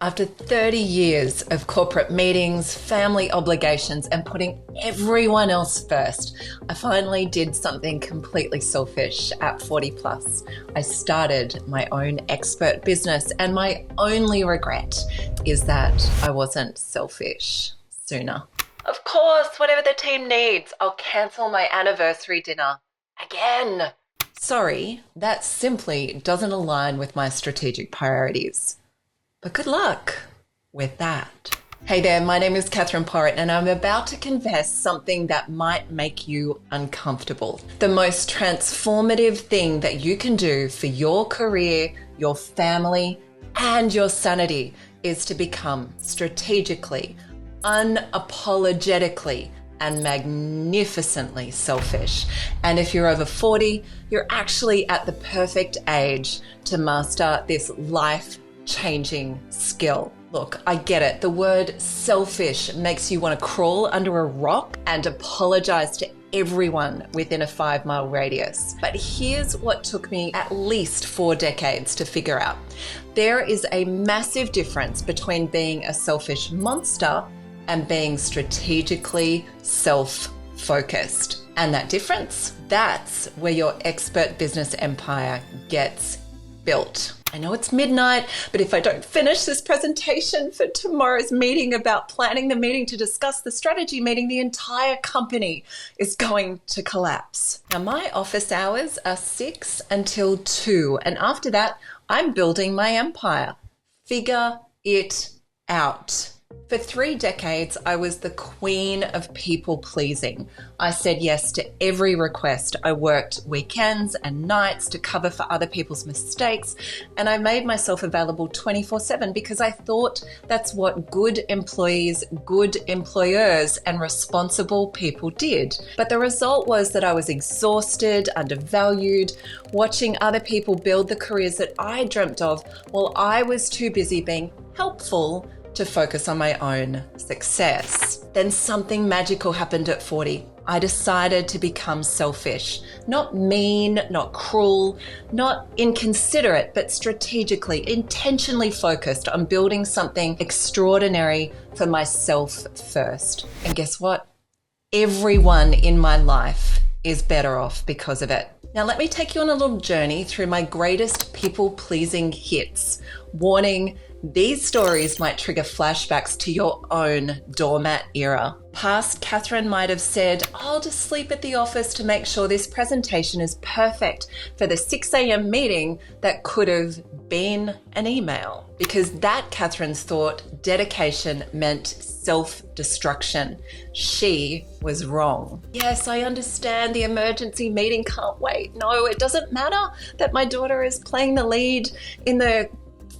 After 30 years of corporate meetings, family obligations, and putting everyone else first, I finally did something completely selfish at 40 plus. I started my own expert business, and my only regret is that I wasn't selfish sooner. Of course, whatever the team needs, I'll cancel my anniversary dinner again. Sorry, that simply doesn't align with my strategic priorities. But good luck with that. Hey there, my name is Kathryn Porritt, and I'm about to confess something that might make you uncomfortable. The most transformative thing that you can do for your career, your family, and your sanity is to become strategically, unapologetically, and magnificently selfish. And if you're over 40, you're actually at the perfect age to master this life-changing skill. Look, I get it. The word selfish makes you want to crawl under a rock and apologize to everyone within a 5-mile radius. But here's what took me at least 4 decades to figure out. There is a massive difference between being a selfish monster and being strategically self-focused. And that difference, that's where your expert business empire gets built. I know it's midnight, but if I don't finish this presentation for tomorrow's meeting about planning the meeting to discuss the strategy meeting, the entire company is going to collapse. Now, my office hours are 6 until 2, and after that, I'm building my empire. Figure it out. For 3 decades, I was the queen of people pleasing. I said yes to every request. I worked weekends and nights to cover for other people's mistakes, and I made myself available 24/7 because I thought that's what good employees, good employers, and responsible people did. But the result was that I was exhausted, undervalued, watching other people build the careers that I dreamt of while I was too busy being helpful to focus on my own success. Then something magical happened at 40. I decided to become selfish. Not mean, not cruel, not inconsiderate, but strategically, intentionally focused on building something extraordinary for myself first. And guess what? Everyone in my life is better off because of it. Now, let me take you on a little journey through my greatest people-pleasing hits. Warning, these stories might trigger flashbacks to your own doormat era. Past Kathryn might have said, I'll just sleep at the office to make sure this presentation is perfect for the 6 a.m. meeting that could have been an email. Because that Kathryn thought dedication meant self-destruction. She was wrong. Yes, I understand the emergency meeting can't wait. No, it doesn't matter that my daughter is playing the lead in the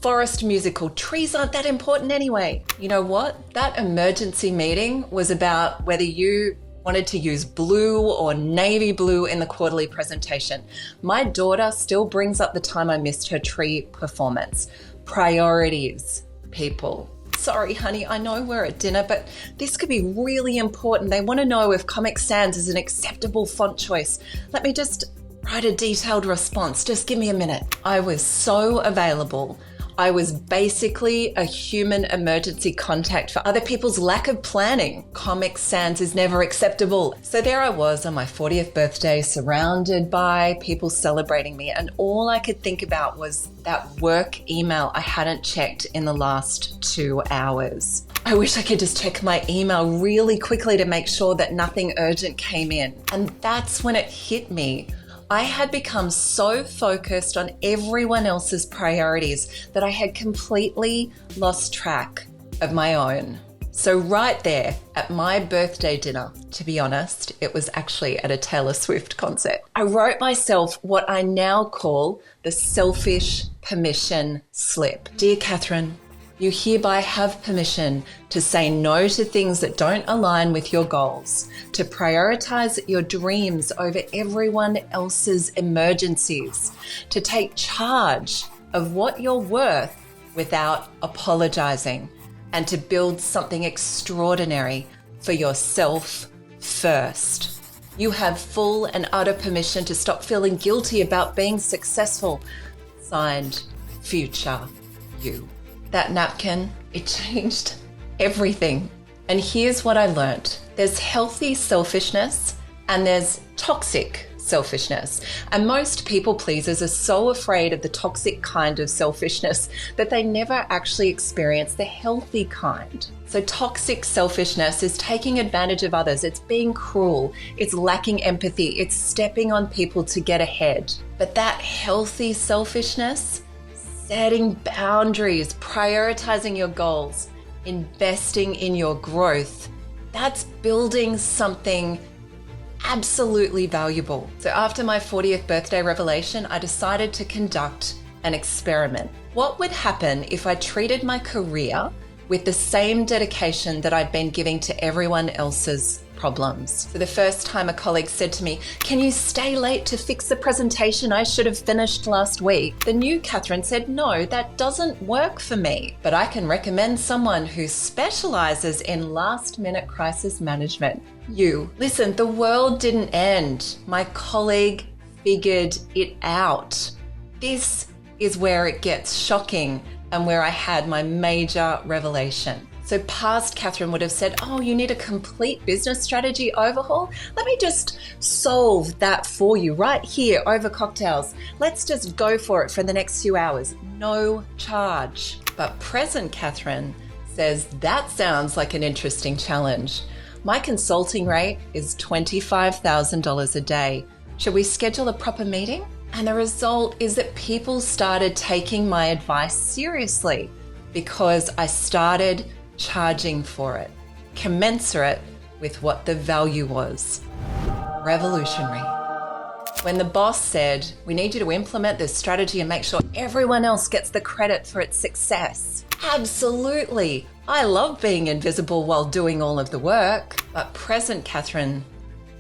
Forest musical. Trees aren't that important anyway. You know what? That emergency meeting was about whether you wanted to use blue or navy blue in the quarterly presentation. My daughter still brings up the time I missed her tree performance. Priorities, people. Sorry, honey, I know we're at dinner, but this could be really important. They want to know if Comic Sans is an acceptable font choice. Let me just write a detailed response. Just give me a minute. I was so available. I was basically a human emergency contact for other people's lack of planning. Comic Sans is never acceptable. So there I was on my 40th birthday, surrounded by people celebrating me, and all I could think about was that work email I hadn't checked in the last 2 hours. I wish I could just check my email really quickly to make sure that nothing urgent came in. And that's when it hit me. I had become so focused on everyone else's priorities that I had completely lost track of my own. So right there at my birthday dinner, to be honest, it was actually at a Taylor Swift concert, I wrote myself what I now call the selfish permission slip. Dear Kathryn, you hereby have permission to say no to things that don't align with your goals, to prioritize your dreams over everyone else's emergencies, to take charge of what you're worth without apologizing, and to build something extraordinary for yourself first. You have full and utter permission to stop feeling guilty about being successful. Signed, Future You. that napkin, it changed everything. And here's what I learned. There's healthy selfishness and there's toxic selfishness. And most people pleasers are so afraid of the toxic kind of selfishness that they never actually experience the healthy kind. So toxic selfishness is taking advantage of others. It's being cruel. It's lacking empathy. It's stepping on people to get ahead. But that healthy selfishness, setting boundaries, prioritizing your goals, investing in your growth, that's building something absolutely valuable. So after my 40th birthday revelation, I decided to conduct an experiment. What would happen if I treated my career with the same dedication that I'd been giving to everyone else's problems? For the first time, a colleague said to me, "Can you stay late to fix the presentation I should have finished last week?" The new Kathryn said, "No, that doesn't work for me, but I can recommend someone who specializes in last-minute crisis management." Listen, the world didn't end. My colleague figured it out. This is where it gets shocking and where I had my major revelation. So past Kathryn would have said, "Oh, you need a complete business strategy overhaul? Let me just solve that for you right here over cocktails. Let's just go for it for the next few hours. No charge." But present Kathryn says, "That sounds like an interesting challenge. My consulting rate is $25,000 a day. Should we schedule a proper meeting?" And the result is that people started taking my advice seriously because I started charging for it, commensurate with what the value was. Revolutionary. When the boss said, "We need you to implement this strategy and make sure everyone else gets the credit for its success." Absolutely. I love being invisible while doing all of the work. But present Kathryn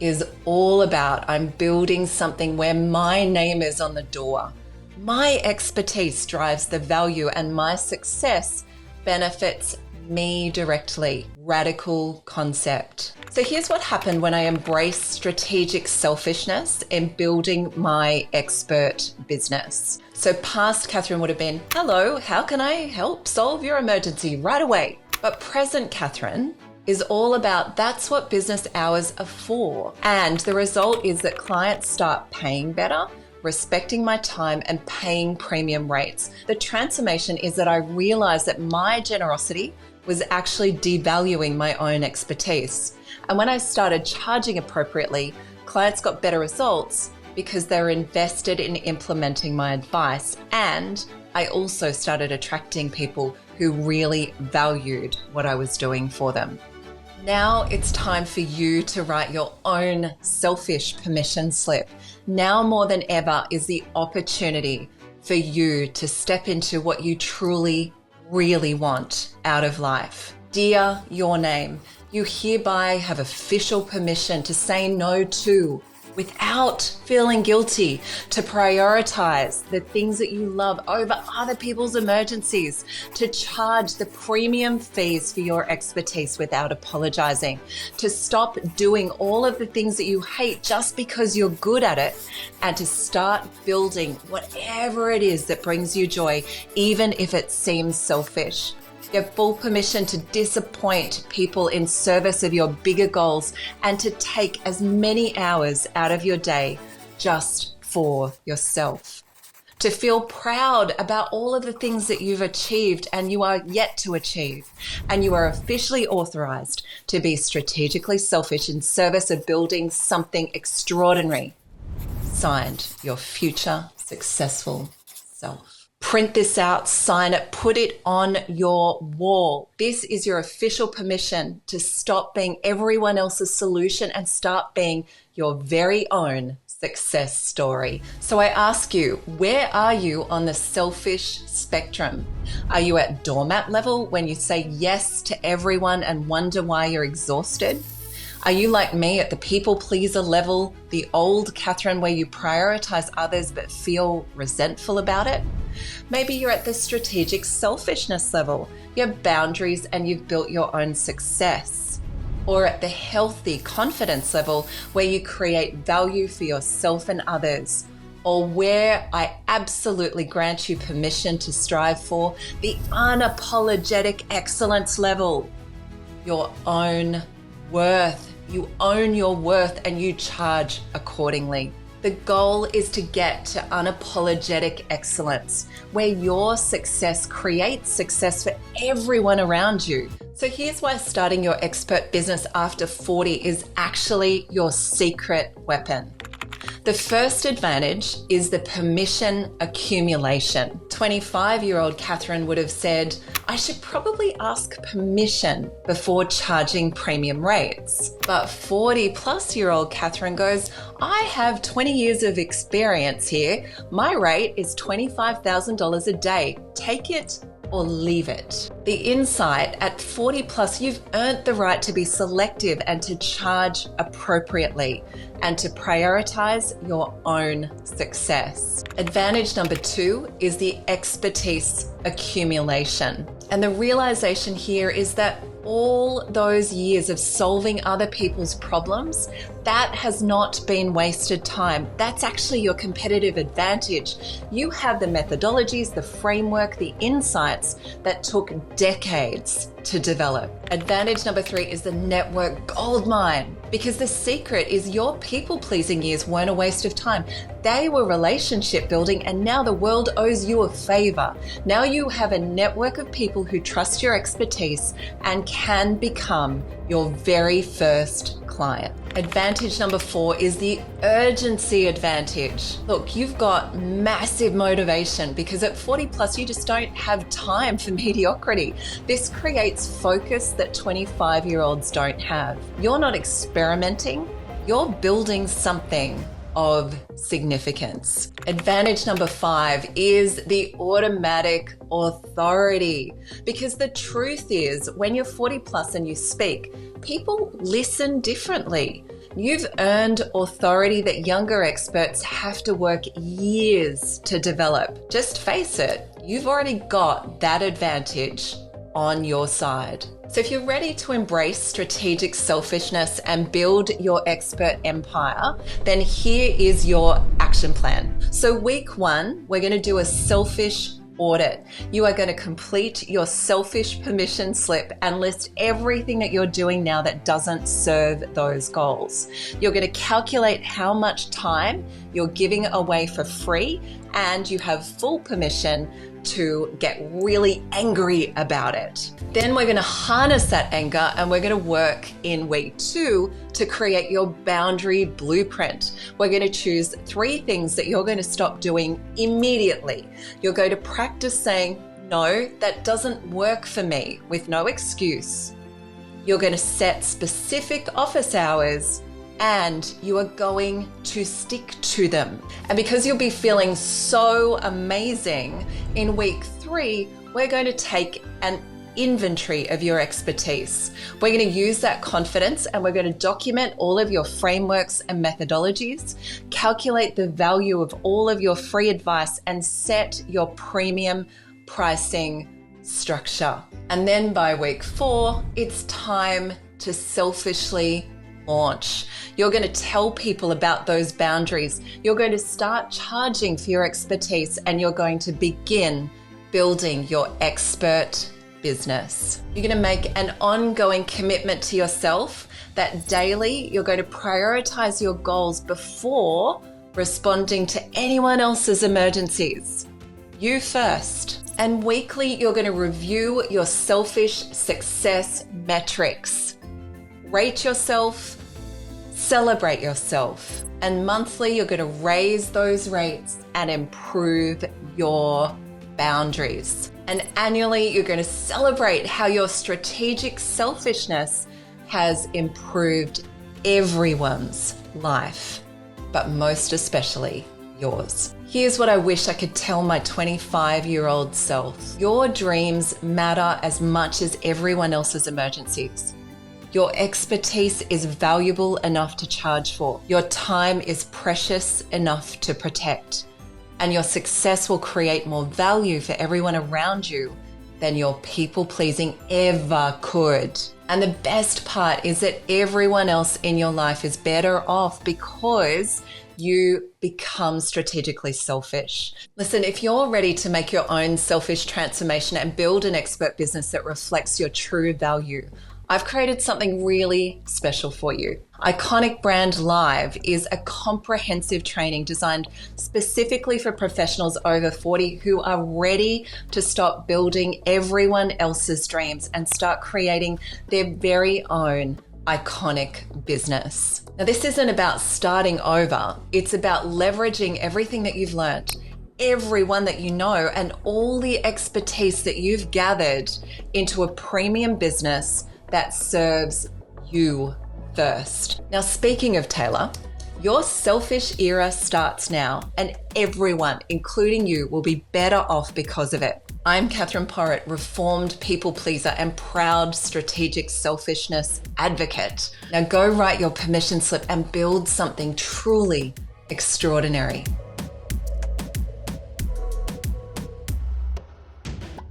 is all about, I'm building something where my name is on the door. My expertise drives the value and my success benefits me directly. Radical concept. So here's what happened when I embraced strategic selfishness in building my expert business. So past Kathryn would have been, "Hello, how can I help solve your emergency right away?" But present Kathryn is all about, that's what business hours are for. And the result is that clients start paying better, respecting my time and paying premium rates. The transformation is that I realized that my generosity was actually devaluing my own expertise. And when I started charging appropriately, clients got better results because they were invested in implementing my advice. And I also started attracting people who really valued what I was doing for them. Now it's time for you to write your own selfish permission slip. Now more than ever is the opportunity for you to step into what you truly, really want out of life. Dear your name, you hereby have official permission to say no to, without feeling guilty, to prioritize the things that you love over other people's emergencies, to charge the premium fees for your expertise without apologizing, to stop doing all of the things that you hate just because you're good at it, and to start building whatever it is that brings you joy, even if it seems selfish. You have full permission to disappoint people in service of your bigger goals and to take as many hours out of your day just for yourself. To feel proud about all of the things that you've achieved and you are yet to achieve. And you are officially authorized to be strategically selfish in service of building something extraordinary. Signed, your future successful self. Print this out, sign it, put it on your wall. This is your official permission to stop being everyone else's solution and start being your very own success story. So I ask you, where are you on the selfish spectrum? Are you at doormat level when you say yes to everyone and wonder why you're exhausted? Are you like me at the people pleaser level, the old Kathryn where you prioritize others but feel resentful about it? Maybe you're at the strategic selfishness level. You have boundaries and you've built your own success. Or at the healthy confidence level where you create value for yourself and others. or where I absolutely grant you permission to strive for the unapologetic excellence level. Your own worth. You own your worth and you charge accordingly. The goal is to get to unapologetic excellence, where your success creates success for everyone around you. So here's why starting your expert business after 40 is actually your secret weapon. The first advantage is the permission accumulation. 25-year-old Kathryn would have said, I should probably ask permission before charging premium rates. But 40-plus-year-old Kathryn goes, I have 20 years of experience here. My rate is $25,000 a day. Take it or leave it. The insight at 40 plus, you've earned the right to be selective and to charge appropriately and to prioritize your own success. Advantage number 2 is the expertise accumulation. And the realization here is that all those years of solving other people's problems, that has not been wasted time. That's actually your competitive advantage. You have the methodologies, the framework, the insights that took decades to develop. Advantage number 3 is the network goldmine, because the secret is your people-pleasing years weren't a waste of time. They were relationship building, and now the world owes you a favor. Now you have a network of people who trust your expertise and can become your very first client. Advantage number 4 is the urgency advantage. Look, you've got massive motivation because at 40 plus, you just don't have time for mediocrity. This creates focus that 25-year-olds don't have. You're not experimenting, you're building something of significance. Advantage number 5 is the automatic authority. Because the truth is, when you're 40 plus and you speak, people listen differently. You've earned authority that younger experts have to work years to develop. Just face it, you've already got that advantage on your side. So if you're ready to embrace strategic selfishness and build your expert empire, then here is your action plan. So week 1, we're going to do a selfish audit. You are going to complete your selfish permission slip and list everything that you're doing now that doesn't serve those goals. You're going to calculate how much time you're giving away for free, and you have full permission to get really angry about it. Then we're going to harness that anger and we're going to work in week 2 to create your boundary blueprint. We're going to choose 3 things that you're going to stop doing immediately. You're going to practice saying, no, that doesn't work for me, with no excuse. You're going to set specific office hours and you are going to stick to them. And because you'll be feeling so amazing, in week 3, we're going to take an inventory of your expertise. We're going to use that confidence and we're going to document all of your frameworks and methodologies, calculate the value of all of your free advice, and set your premium pricing structure. And then by week 4, it's time to selfishly launch. You're going to tell people about those boundaries. You're going to start charging for your expertise, and you're going to begin building your expert business. You're going to make an ongoing commitment to yourself that daily you're going to prioritize your goals before responding to anyone else's emergencies. You first. And weekly, you're going to review your selfish success metrics. Rate yourself, celebrate yourself. And monthly, you're going to raise those rates and improve your boundaries. And annually, you're going to celebrate how your strategic selfishness has improved everyone's life, but most especially yours. Here's what I wish I could tell my 25-year-old self. Your dreams matter as much as everyone else's emergencies. Your expertise is valuable enough to charge for. Your time is precious enough to protect. And your success will create more value for everyone around you than your people-pleasing ever could. And the best part is that everyone else in your life is better off because you become strategically selfish. Listen, if you're ready to make your own selfish transformation and build an expert business that reflects your true value, I've created something really special for you. Iconic Brand Live is a comprehensive training designed specifically for professionals over 40 who are ready to stop building everyone else's dreams and start creating their very own iconic business. Now, this isn't about starting over. It's about leveraging everything that you've learned, everyone that you know, and all the expertise that you've gathered into a premium business that serves you first. Now, speaking of Taylor, your selfish era starts now, and everyone, including you, will be better off because of it. I'm Kathryn Porritt, reformed people pleaser and proud strategic selfishness advocate. Now go write your permission slip and build something truly extraordinary.